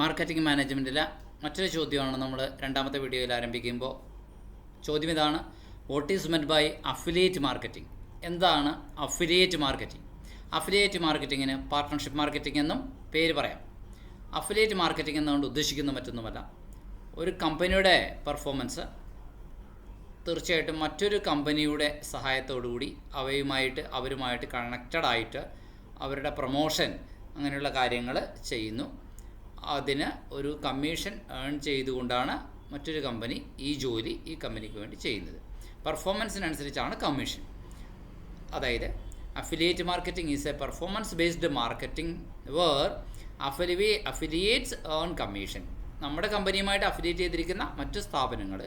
Marketing മാനേജ്മെൻറ്റിലെ മറ്റൊരു ചോദ്യമാണ് നമ്മൾ രണ്ടാമത്തെ വീഡിയോയിൽ ആരംഭിക്കുമ്പോൾ. ചോദ്യം ഇതാണ്: what is meant by affiliate marketing? എന്താണ് അഫിലിയേറ്റ് മാർക്കറ്റിംഗ്? അഫിലിയേറ്റ് മാർക്കറ്റിങ്ങിന് പാർട്ട്ണർഷിപ്പ് മാർക്കറ്റിംഗ് എന്നും പേര് പറയാം. അഫിലിയേറ്റ് മാർക്കറ്റിംഗ് എന്നുകൊണ്ട് ഉദ്ദേശിക്കുന്ന മറ്റൊന്നുമല്ല, ഒരു കമ്പനിയുടെ പെർഫോമൻസ് തീർച്ചയായിട്ടും മറ്റൊരു കമ്പനിയുടെ സഹായത്തോടുകൂടി അവരുമായിട്ട് കണക്റ്റഡ് ആയിട്ട് അവരുടെ പ്രൊമോഷൻ അങ്ങനെയുള്ള കാര്യങ്ങൾ ചെയ്യുന്നു. അതിന് ഒരു കമ്മീഷൻ ഏൺ ചെയ്തുകൊണ്ടാണ് മറ്റൊരു കമ്പനി ഈ കമ്പനിക്ക് വേണ്ടി ചെയ്യുന്നത്. പെർഫോമൻസിനനുസരിച്ചാണ് കമ്മീഷൻ. അതായത് affiliate marketing is a performance based marketing where affiliates earn commission. നമ്മുടെ കമ്പനിയുമായിട്ട് അഫിലിയേറ്റ് ചെയ്തിരിക്കുന്ന മറ്റു സ്ഥാപനങ്ങൾ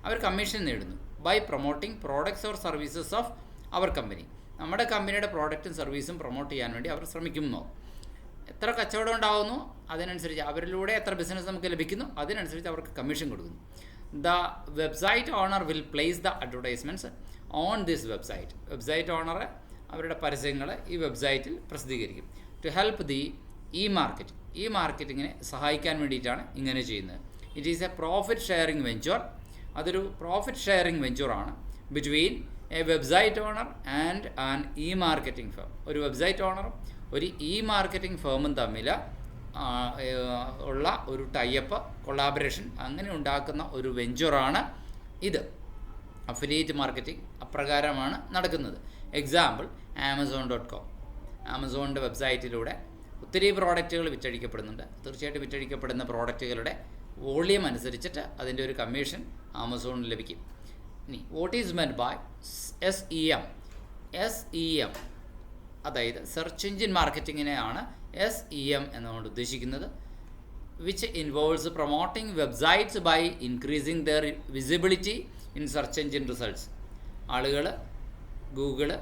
അവർ കമ്മീഷൻ നേടുന്നു by promoting products or services of our company. നമ്മുടെ കമ്പനിയുടെ പ്രോഡക്റ്റും സർവീസും പ്രൊമോട്ട് ചെയ്യാൻ വേണ്ടി അവർ ശ്രമിക്കുന്നു. എത്ര കച്ചവടം ഉണ്ടാകുന്നു അതിനനുസരിച്ച്, അവരിലൂടെ എത്ര ബിസിനസ് നമുക്ക് ലഭിക്കുന്നു അതിനനുസരിച്ച് അവർക്ക് കമ്മീഷൻ കൊടുക്കുന്നു. The website owner will place the advertisements on this website. Website owner അവരുടെ പരസ്യങ്ങൾ ഈ വെബ്സൈറ്റിൽ പ്രസിദ്ധീകരിക്കും. ടു ഹെൽപ്പ് ദി മാർക്കറ്റിങ്ങിനെ സഹായിക്കാൻ വേണ്ടിയിട്ടാണ് ഇങ്ങനെ ചെയ്യുന്നത്. It is a profit sharing venture. അതൊരു പ്രോഫിറ്റ് ഷെയറിംഗ് വെഞ്ചറാണ് between a website owner and an marketing firm. ഒരു വെബ്സൈറ്റ് ഓണറും ഒരു മാർക്കറ്റിംഗ് ഫേമും തമ്മിൽ ഉള്ള ഒരു ടൈപ്പ്, കൊളാബറേഷൻ അങ്ങനെ ഉണ്ടാക്കുന്ന ഒരു വെഞ്ചറാണ് ഇത്. അഫിലിയേറ്റ് മാർക്കറ്റിംഗ് അപ്രകാരമാണ് നടക്കുന്നത്. Example Amazon.com. ആമസോണിൻ്റെ വെബ്സൈറ്റിലൂടെ ഒത്തിരി പ്രോഡക്റ്റുകൾ വിറ്റഴിക്കപ്പെടുന്നുണ്ട്. തീർച്ചയായിട്ടും വിറ്റഴിക്കപ്പെടുന്ന പ്രോഡക്റ്റുകളുടെ വോളിയം അനുസരിച്ചിട്ട് അതിൻ്റെ ഒരു കമ്മീഷൻ ആമസോണിന് ലഭിക്കും. ഇനി what is meant by SEM? അതായത് സെർച്ച് എഞ്ചിൻ മാർക്കറ്റിങ്ങിനെയാണ് SEM എന്നുകൊണ്ട് ഉദ്ദേശിക്കുന്നത്. Which involves promoting websites by increasing their visibility in search engine results. ആളുകൾ ഗൂഗിള്,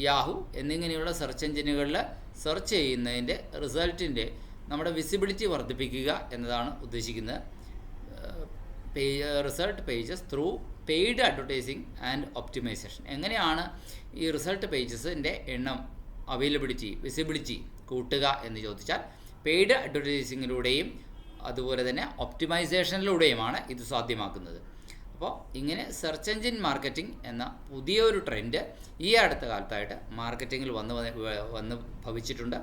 യാഹു എന്നിങ്ങനെയുള്ള സെർച്ച് എഞ്ചിനുകളിൽ സെർച്ച് ചെയ്യുന്നതിൻ്റെ റിസൾട്ടിൻ്റെ നമ്മുടെ വിസിബിലിറ്റി വർദ്ധിപ്പിക്കുക എന്നതാണ് ഉദ്ദേശിക്കുന്നത്. Result pages through paid advertising and optimisation. എങ്ങനെയാണ് ഈ റിസൾട്ട് പേജസിൻ്റെ എണ്ണം, വിസിബിലിറ്റി കൂട്ടുക എന്ന് ചോദിച്ചാൽ പെയ്ഡ് അഡ്വർടൈസിങ്ങിലൂടെയും അതുപോലെ തന്നെ ഒപ്റ്റിമൈസേഷനിലൂടെയുമാണ് ഇത് സാധ്യമാക്കുന്നത്. അപ്പോൾ ഇങ്ങനെ സെർച്ച് എഞ്ചിൻ മാർക്കറ്റിംഗ് എന്ന പുതിയൊരു ട്രെൻഡ് ഈ അടുത്ത കാലത്തായിട്ട് മാർക്കറ്റിങ്ങിൽ വന്ന് ഭവിച്ചിട്ടുണ്ട്.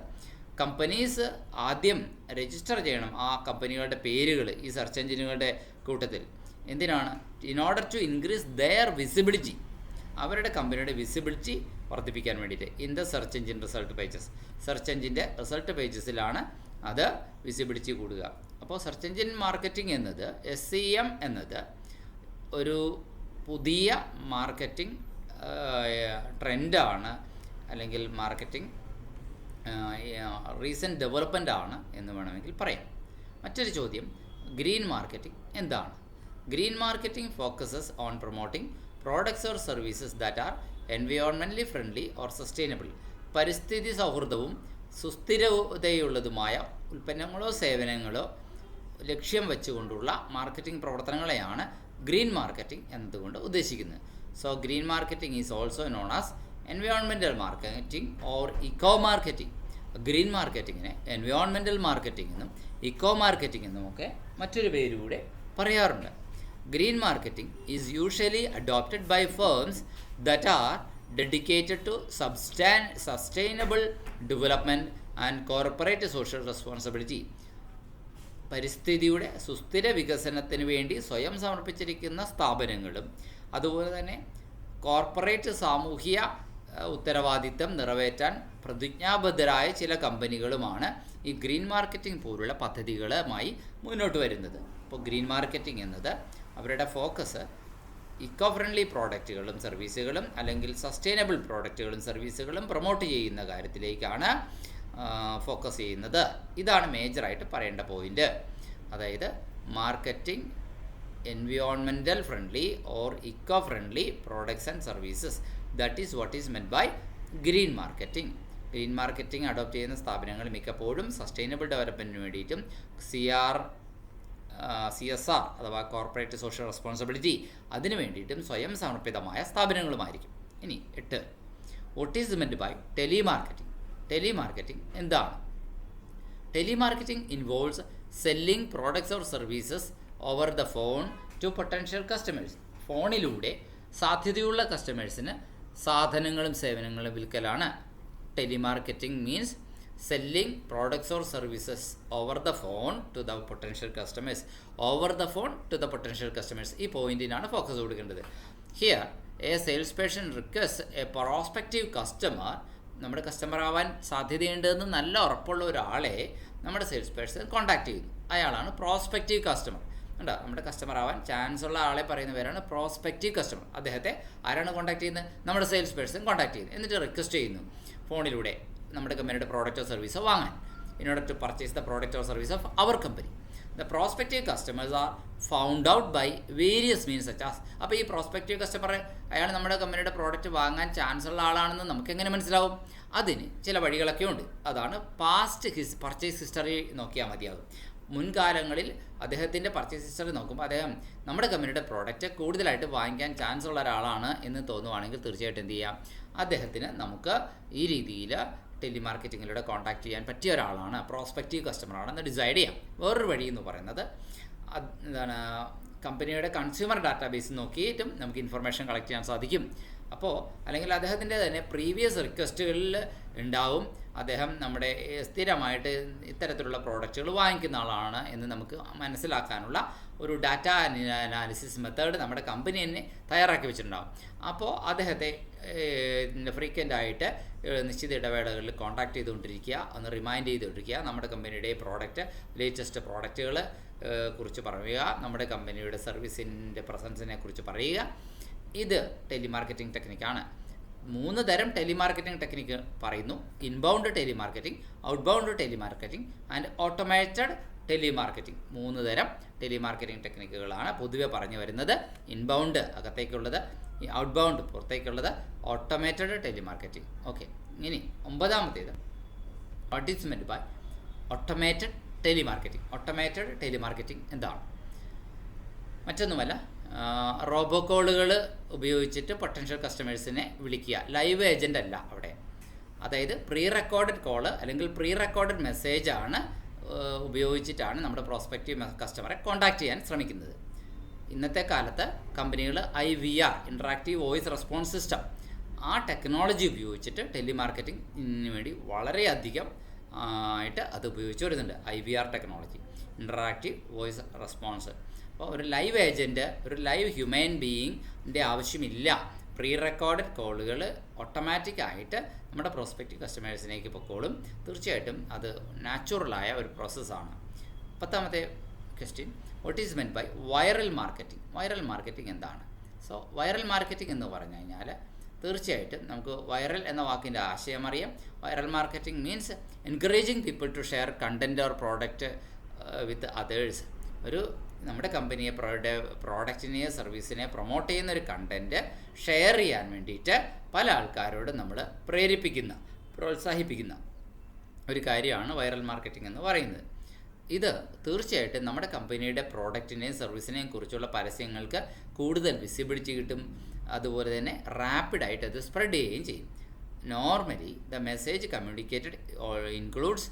കമ്പനീസ് ആദ്യം രജിസ്റ്റർ ചെയ്യണം ആ കമ്പനികളുടെ പേരുകൾ ഈ സെർച്ച് എഞ്ചിനുകളുടെ കൂട്ടത്തിൽ. എന്തിനാണ്? In order to increase their visibility, അവരുടെ കമ്പനിയുടെ വിസിബിലിറ്റി വർദ്ധിപ്പിക്കാൻ വേണ്ടിയിട്ട്. In the search engine result pages, search എഞ്ചിൻ്റെ റിസൾട്ട് പേജസിലാണ് അത് വിസിബിലിറ്റി കൂടുക. അപ്പോൾ സെർച്ച് എഞ്ചിൻ മാർക്കറ്റിംഗ് എന്നത് SEM എന്നത് ഒരു പുതിയ മാർക്കറ്റിംഗ് ട്രെൻഡാണ്, അല്ലെങ്കിൽ മാർക്കറ്റിംഗ് റീസെൻറ്റ് ഡെവലപ്മെൻ്റ് ആണ് എന്ന് വേണമെങ്കിൽ പറയാം. മറ്റൊരു ചോദ്യം: ഗ്രീൻ മാർക്കറ്റിംഗ് എന്താണ്? Green marketing focuses on promoting products or services that are എൻവയോൺമെൻ്റലി ഫ്രണ്ട്ലി ഓർ സസ്റ്റൈനബിൾ. പരിസ്ഥിതി സൗഹൃദവും സുസ്ഥിരതയുള്ളതുമായ ഉൽപ്പന്നങ്ങളോ സേവനങ്ങളോ ലക്ഷ്യം വെച്ചുകൊണ്ടുള്ള മാർക്കറ്റിംഗ് പ്രവർത്തനങ്ങളെയാണ് ഗ്രീൻ മാർക്കറ്റിംഗ് എന്നതുകൊണ്ട് ഉദ്ദേശിക്കുന്നത്. So green marketing is also known as environmental marketing or eco marketing. Green മാർക്കറ്റിങ്ങിനെ environmental marketing എന്നും eco marketing എന്നും ഒക്കെ മറ്റൊരു പേരുകൂടെ പറയാറുണ്ട്. Green marketing is usually adopted by firms that are dedicated to sustainable development and corporate social responsibility. പരിസ്ഥിതിയുടെ സുസ്ഥിര വികസനത്തിന് വേണ്ടി സ്വയം സമർപ്പിച്ചിരിക്കുന്ന സ്ഥാപനങ്ങളും അതുപോലെ തന്നെ കോർപ്പറേറ്റ് സാമൂഹിക ഉത്തരവാദിത്തം നിറവേറ്റാൻ പ്രതിജ്ഞാബദ്ധരായ ചില കമ്പനികളുമാണ് ഈ ഗ്രീൻ മാർക്കറ്റിംഗ് പോലുള്ള പദ്ധതികളുമായി മുന്നോട്ട് വരുന്നത്. അപ്പോൾ ഗ്രീൻ മാർക്കറ്റിംഗ് എന്നത് അവരുടെ ഫോക്കസ് ഇക്കോ ഫ്രണ്ട്ലി പ്രോഡക്റ്റുകളും സർവീസുകളും അല്ലെങ്കിൽ സസ്റ്റൈനബിൾ പ്രോഡക്റ്റുകളും സർവീസുകളും പ്രൊമോട്ട് ചെയ്യുന്ന കാര്യത്തിലേക്കാണ് ഫോക്കസ് ചെയ്യുന്നത്. ഇതാണ് മേജറായിട്ട് പറയേണ്ട പോയിൻ്റ്. അതായത് marketing environmental friendly or eco friendly products and services, that is what is meant by green marketing. Green marketing adopt ചെയ്യുന്ന സ്ഥാപനങ്ങൾ മിക്കപ്പോഴും സസ്റ്റൈനബിൾ ഡെവലപ്മെൻറ്റിന് വേണ്ടിയിട്ടും CSR അഥവാ കോർപ്പറേറ്റ് സോഷ്യൽ റെസ്പോൺസിബിലിറ്റി അതിന് വേണ്ടിയിട്ടും സ്വയം സമർപ്പിതമായ സ്ഥാപനങ്ങളുമായിരിക്കും. ഇനി 8, what is meant by telemarketing? Telemarketing എന്താണ്? Telemarketing involves selling products or services over the phone to potential customers. ഫോണിലൂടെ സാധ്യതയുള്ള കസ്റ്റമേഴ്സിന് സാധനങ്ങളും സേവനങ്ങളും വിൽക്കലാണ്. Telemarketing means selling products or services over the phone to the potential customers. Over the phone to the potential customers, ഈ പോയിന്റിനാണ് focus കൊടുക്കേണ്ടത്. Here a sales person request a prospective customer, നമ്മുടെ കസ്റ്റമർ ആവാൻ സാധ്യതയുണ്ടെന്ന് നല്ല ഉറപ്പുള്ള ഒരാളെ നമ്മുടെ സെയിൽസ് പേഴ്സൺ കോൺടാക്ട് ചെയ്യുന്നു. അയാളാണ് പ്രോസ്പെക്റ്റീവ് കസ്റ്റമർ. ഉണ്ടോ, നമ്മുടെ കസ്റ്റമർ ആവാൻ ചാൻസ് ഉള്ള ആളെ പറയുന്ന പേരാണ് പ്രോസ്പെക്റ്റീവ് കസ്റ്റമർ. അദ്ദേഹത്തെ ആരാണ് കോൺടാക്ട് ചെയ്യുന്നത്? നമ്മുടെ സെയിൽസ് പേഴ്സൺ കോൺടാക്ട് ചെയ്യുന്നു. എന്നിട്ട് റിക്വസ്റ്റ് ചെയ്യുന്നു ഫോണിലൂടെ നമ്മുടെ കമ്പനിയുടെ പ്രോഡക്റ്റോ സർവീസോ വാങ്ങാൻ. In order to purchase the product or service of our company. The prospective customers are found out by various means such as. അപ്പോൾ ഈ പ്രോസ്പെക്റ്റീവ് കസ്റ്റമർ അയാൾ നമ്മുടെ കമ്പനിയുടെ പ്രോഡക്റ്റ് വാങ്ങാൻ ചാൻസ് ഉള്ള ആളാണെന്ന് നമുക്ക് എങ്ങനെ മനസ്സിലാവും? അതിന് ചില വഴികളൊക്കെ ഉണ്ട്. അതാണ് പാസ്റ്റ് പർച്ചേസ് ഹിസ്റ്ററി നോക്കിയാൽ മതിയാകും. മുൻകാലങ്ങളിൽ അദ്ദേഹത്തിൻ്റെ പർച്ചേസ് ഹിസ്റ്ററി നോക്കുമ്പോൾ അദ്ദേഹം നമ്മുടെ കമ്പനിയുടെ പ്രോഡക്റ്റ് കൂടുതലായിട്ട് വാങ്ങിക്കാൻ ചാൻസ് ഉള്ള ഒരാളാണ് എന്ന് തോന്നുവാണെങ്കിൽ തീർച്ചയായിട്ടും എന്ത് ചെയ്യാം, അദ്ദേഹത്തിന് നമുക്ക് ഈ രീതിയിൽ ടെലിമാർക്കറ്റിങ്ങിലൂടെ കോൺടാക്ട് ചെയ്യാൻ പറ്റിയ ഒരാളാണ്, പ്രോസ്പെക്റ്റീവ് കസ്റ്റമറാണെന്ന് ഡിസൈഡ് ചെയ്യാം. വേറൊരു വഴി എന്ന് പറയുന്നത് എന്താണ്, കമ്പനിയുടെ കൺസ്യൂമർ ഡാറ്റാബേസ് നോക്കിയിട്ടും നമുക്ക് ഇൻഫർമേഷൻ കളക്ട് ചെയ്യാൻ സാധിക്കും. അപ്പോൾ അല്ലെങ്കിൽ അദ്ദേഹത്തിൻ്റെ തന്നെ പ്രീവിയസ് റിക്വസ്റ്റുകളിൽ ഉണ്ടാവും അദ്ദേഹം നമ്മുടെ സ്ഥിരമായിട്ട് ഇത്തരത്തിലുള്ള പ്രോഡക്റ്റുകൾ വാങ്ങിക്കുന്ന ആളാണ് എന്ന് നമുക്ക് മനസ്സിലാക്കാനുള്ള ഒരു ഡാറ്റ അനാലിസിസ് മെത്തേഡ് നമ്മുടെ കമ്പനി തന്നെ തയ്യാറാക്കി വെച്ചിട്ടുണ്ടാകും. അപ്പോൾ അദ്ദേഹത്തെ ഫ്രീക്വൻ്റായിട്ട് നിശ്ചിത ഇടവേളകളിൽ കോൺടാക്ട് ചെയ്തുകൊണ്ടിരിക്കുക, ഒന്ന് റിമൈൻഡ് ചെയ്തുകൊണ്ടിരിക്കുക, നമ്മുടെ കമ്പനിയുടെ പ്രോഡക്റ്റ് ലേറ്റസ്റ്റ് പ്രോഡക്റ്റുകൾ കുറിച്ച് പറയുക, നമ്മുടെ കമ്പനിയുടെ സർവീസിൻ്റെ പ്രസൻസിനെ കുറിച്ച് പറയുക. ഇത് ടെലിമാർക്കറ്റിംഗ് ടെക്നിക്കാണ്. 3 തരം ടെലിമാർക്കറ്റിംഗ് ടെക്നിക്ക് പറയുന്നു: inbound telemarketing, outbound telemarketing and automated telemarketing. 3 തരം ടെലിമാർക്കറ്റിംഗ് ടെക്നിക്കുകളാണ് പൊതുവെ പറഞ്ഞു വരുന്നത്. ഇൻബൗണ്ട് അകത്തേക്കുള്ളത്, ഔട്ട്ബൗണ്ട് പുറത്തേക്കുള്ളത്, ഓട്ടോമേറ്റഡ് ടെലിമാർക്കറ്റിംഗ്. ഓക്കെ, ഇനി 9ാമത്തേത് advertisement by automated telemarketing. Automated telemarketing എന്താണ്? മറ്റൊന്നുമല്ല, റോബോ കോളുകൾ ഉപയോഗിച്ചിട്ട് പൊട്ടൻഷ്യൽ കസ്റ്റമേഴ്സിനെ വിളിക്കുക. ലൈവ് ഏജൻ്റ് അല്ല അവിടെ. അതായത് പ്രീ റെക്കോർഡഡ് കോള് അല്ലെങ്കിൽ പ്രീ റെക്കോർഡഡ് മെസ്സേജാണ് ഉപയോഗിച്ചിട്ടാണ് നമ്മുടെ പ്രോസ്പെക്റ്റീവ് കസ്റ്റമറെ കോൺടാക്ട് ചെയ്യാൻ ശ്രമിക്കുന്നത്. ഇന്നത്തെ കാലത്ത് കമ്പനികൾ IVR, interactive voice response system, ആ ടെക്നോളജി ഉപയോഗിച്ചിട്ട് ടെലിമാർക്കറ്റിംഗിന് വേണ്ടി വളരെയധികം ആയിട്ട് അത് ഉപയോഗിച്ച് വരുന്നുണ്ട്. IVR technology, interactive voice response. അപ്പോൾ ഒരു ലൈവ് ഏജൻറ്റ്, ഒരു ലൈവ് ഹ്യൂമൻ ബീയിങ്ങിൻ്റെ ആവശ്യമില്ല. പ്രീ റെക്കോർഡഡ് കോളുകൾ ഓട്ടോമാറ്റിക്കായിട്ട് നമ്മുടെ പ്രോസ്പെക്റ്റീവ് കസ്റ്റമേഴ്സിലേക്ക് പൊക്കോളും. തീർച്ചയായിട്ടും അത് നാച്ചുറലായ ഒരു പ്രോസസ്സാണ്. 10ാമത്തെ question, what is meant by viral marketing? Viral marketing എന്താണ്? സോ വൈറൽ മാർക്കറ്റിംഗ് എന്ന് പറഞ്ഞു കഴിഞ്ഞാൽ തീർച്ചയായിട്ടും നമുക്ക് വൈറൽ എന്ന വാക്കിൻ്റെ ആശയം അറിയാം. Viral marketing means encouraging people to share content or product with others. ഒരു നമ്മുടെ കമ്പനിയെ പ്രോഡക്റ്റിനെയോ സർവീസിനെ പ്രൊമോട്ട് ചെയ്യുന്ന ഒരു കണ്ടൻറ്റ് ഷെയർ ചെയ്യാൻ വേണ്ടിയിട്ട് പല ആൾക്കാരോടും നമ്മൾ പ്രോത്സാഹിപ്പിക്കുന്ന ഒരു കാര്യമാണ് വൈറൽ മാർക്കറ്റിംഗ് എന്ന് പറയുന്നത്. ഇത് തീർച്ചയായിട്ടും നമ്മുടെ കമ്പനിയുടെ പ്രോഡക്റ്റിനെയും സർവീസിനെയും കുറിച്ചുള്ള പരസ്യങ്ങൾക്ക് കൂടുതൽ വിസിബിലിറ്റി കിട്ടും. അതുപോലെ തന്നെ റാപ്പിഡായിട്ട് അത് സ്പ്രെഡ് ചെയ്യുകയും ചെയ്യും. Normally the message communicated includes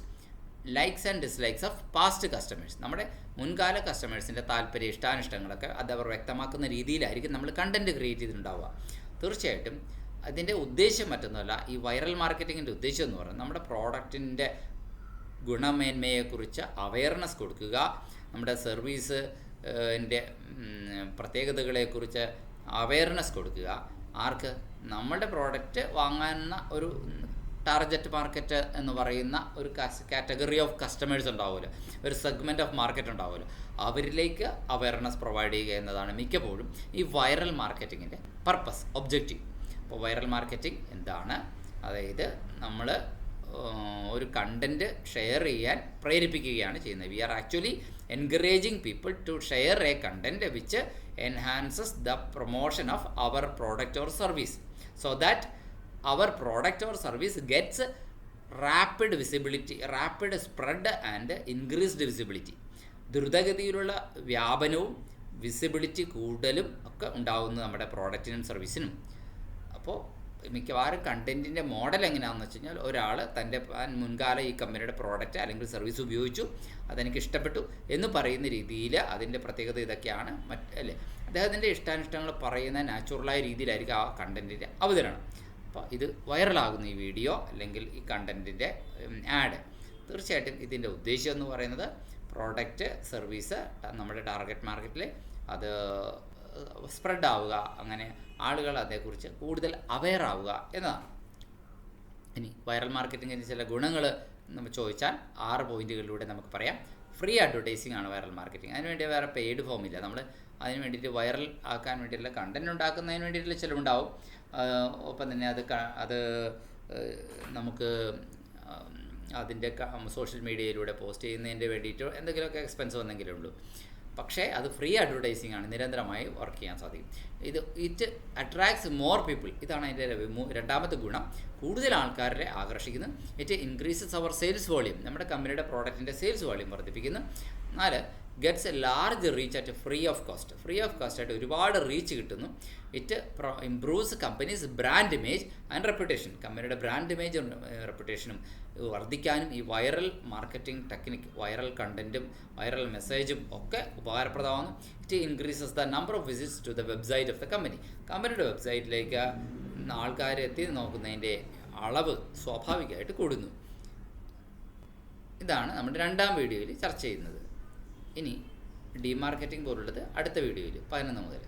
likes and dislikes of past customers. നമ്മുടെ മുൻകാല കസ്റ്റമേഴ്സിൻ്റെ താല്പര്യ ഇഷ്ടാനിഷ്ടങ്ങളൊക്കെ അത് അവർ വ്യക്തമാക്കുന്ന രീതിയിലായിരിക്കും നമ്മൾ കണ്ടൻറ്റ് ക്രിയേറ്റ് ചെയ്തിട്ടുണ്ടാവുക. തീർച്ചയായിട്ടും അതിൻ്റെ ഉദ്ദേശം മറ്റൊന്നുമല്ല. ഈ വൈറൽ മാർക്കറ്റിങ്ങിൻ്റെ ഉദ്ദേശം എന്ന് പറയുന്നത് നമ്മുടെ പ്രോഡക്റ്റിൻ്റെ ഗുണമേന്മയെക്കുറിച്ച് അവയർനെസ് കൊടുക്കുക, നമ്മുടെ സർവീസിൻ്റെ പ്രത്യേകതകളെക്കുറിച്ച് അവയർനെസ് കൊടുക്കുക. ആർക്ക്? നമ്മളുടെ പ്രോഡക്റ്റ് വാങ്ങുന്ന ഒരു ടാർഗറ്റ് മാർക്കറ്റ് എന്ന് പറയുന്ന ഒരു കാറ്റഗറി ഓഫ് കസ്റ്റമേഴ്സ് ഉണ്ടാവുമല്ലോ, ഒരു സെഗ്മെൻറ്റ് ഓഫ് മാർക്കറ്റ് ഉണ്ടാവുമല്ലോ, അവരിലേക്ക് അവയർനെസ് പ്രൊവൈഡ് ചെയ്യുക എന്നതാണ് മിക്കപ്പോഴും ഈ വൈറൽ മാർക്കറ്റിങ്ങിൻ്റെ പർപ്പസ്, ഒബ്ജക്റ്റീവ്. അപ്പോൾ വൈറൽ മാർക്കറ്റിംഗ് എന്താണ്? അതായത് നമ്മൾ ഒരു കണ്ടൻറ്റ് ഷെയർ ചെയ്യാൻ പ്രേരിപ്പിക്കുകയാണ് ചെയ്യുന്നത്. We are actually encouraging people to share a content which enhances the promotion of our product or service so that our product or service gets rapid visibility, rapid spread and increased visibility. ദ്രുതഗതിയിലുള്ള വ്യാപനവും visibility കൂടുതലും ഒക്കെ ഉണ്ടാകുന്നത് നമ്മുടെ പ്രോഡക്റ്റിനും സർവീസിനും. അപ്പോൾ മിക്കവാറും കണ്ടൻറ്റിൻ്റെ model എങ്ങനെയാണെന്ന് വെച്ച് കഴിഞ്ഞാൽ ഒരാൾ തൻ്റെ മുൻകാല ഈ കമ്പനിയുടെ പ്രോഡക്റ്റ് അല്ലെങ്കിൽ സർവീസ് ഉപയോഗിച്ചു, അതെനിക്ക് ഇഷ്ടപ്പെട്ടു എന്ന് പറയുന്ന രീതിയിൽ അതിൻ്റെ പ്രത്യേകത ഇതൊക്കെയാണ് അല്ലേ, അദ്ദേഹത്തിൻ്റെ ഇഷ്ടാനിഷ്ടങ്ങൾ പറയുന്ന നാച്ചുറലായ രീതിയിലായിരിക്കും ആ കണ്ടൻറ്റിൻ്റെ അവതരണം. അപ്പോൾ ഇത് വൈറലാകുന്ന ഈ വീഡിയോ അല്ലെങ്കിൽ ഈ കണ്ടൻറ്റിൻ്റെ ആഡ്, തീർച്ചയായിട്ടും ഇതിൻ്റെ ഉദ്ദേശം എന്ന് പറയുന്നത് പ്രോഡക്റ്റ് സർവീസ് നമ്മുടെ ടാർഗറ്റ് മാർക്കറ്റിൽ അത് സ്പ്രെഡ് ആവുക, അങ്ങനെ ആളുകൾ അതേക്കുറിച്ച് കൂടുതൽ അവെയർ ആവുക എന്നതാണ്. ഇനി വൈറൽ മാർക്കറ്റിങ്ങിൻ്റെ ചില ഗുണങ്ങൾ നമ്മൾ ചോദിച്ചാൽ 6 പോയിന്റുകളിലൂടെ നമുക്ക് പറയാം. ഫ്രീ അഡ്വർടൈസിംഗ് ആണ് വൈറൽ മാർക്കറ്റിംഗ്. അതിനുവേണ്ടി വേറെ പെയ്ഡ് ഫോം ഇല്ല. നമ്മൾ അതിന് വേണ്ടിയിട്ട് വൈറൽ ആക്കാൻ വേണ്ടിയിട്ടുള്ള കണ്ടൻറ് ഉണ്ടാക്കുന്നതിന് വേണ്ടിയിട്ടുള്ള ചിലവുണ്ടാവും. ഒപ്പം തന്നെ അത് നമുക്ക് അതിൻ്റെ സോഷ്യൽ മീഡിയയിലൂടെ പോസ്റ്റ് ചെയ്യുന്നതിൻ്റെ വേണ്ടിയിട്ടോ എന്തെങ്കിലുമൊക്കെ എക്സ്പെൻസ് വന്നെങ്കിലേ ഉള്ളൂ. പക്ഷേ അത് ഫ്രീ അഡ്വർടൈസിംഗ് ആണ്, നിരന്തരമായി വർക്ക് ചെയ്യാൻ സാധിക്കും. It attracts more people. ഇതാണ് അതിൻ്റെ രണ്ടാമത്തെ ഗുണം. കൂടുതൽ ആൾക്കാരെ ആകർഷിക്കുന്നു. It increases our sales volume. നമ്മുടെ കമ്പനിയുടെ പ്രോഡക്റ്റിൻ്റെ സെയിൽസ് വോളിയം വർദ്ധിപ്പിക്കുന്നു. 4 gets a large reach at free of cost. Free of cost ആയിട്ട് ഒരുപാട് റീച്ച് കിട്ടുന്നു. It improves company's brand image and reputation. കമ്പനിയുടെ ബ്രാൻഡ് ഇമേജും റെപ്യൂട്ടേഷനും വർദ്ധിക്കാനും ഈ വൈറൽ മാർക്കറ്റിംഗ് ടെക്നിക്ക്, വൈറൽ കണ്ടൻറ്റും വൈറൽ മെസ്സേജും ഒക്കെ ഉപകാരപ്രദമാകുന്നു. It increases the number of visits to the website of the company. കമ്പനിയുടെ വെബ്സൈറ്റിലേക്ക് ആൾക്കാർ എത്തി നോക്കുന്നതിൻ്റെ അളവ് സ്വാഭാവികമായിട്ട് കൂടുന്നു. ഇതാണ് നമ്മുടെ രണ്ടാം വീഡിയോയിൽ ചർച്ച ചെയ്യുന്നത്. ഇനി ഡിമാർക്കറ്റിംഗ് പോലുള്ളത് അടുത്ത വീഡിയോയിൽ 11 മുതൽ.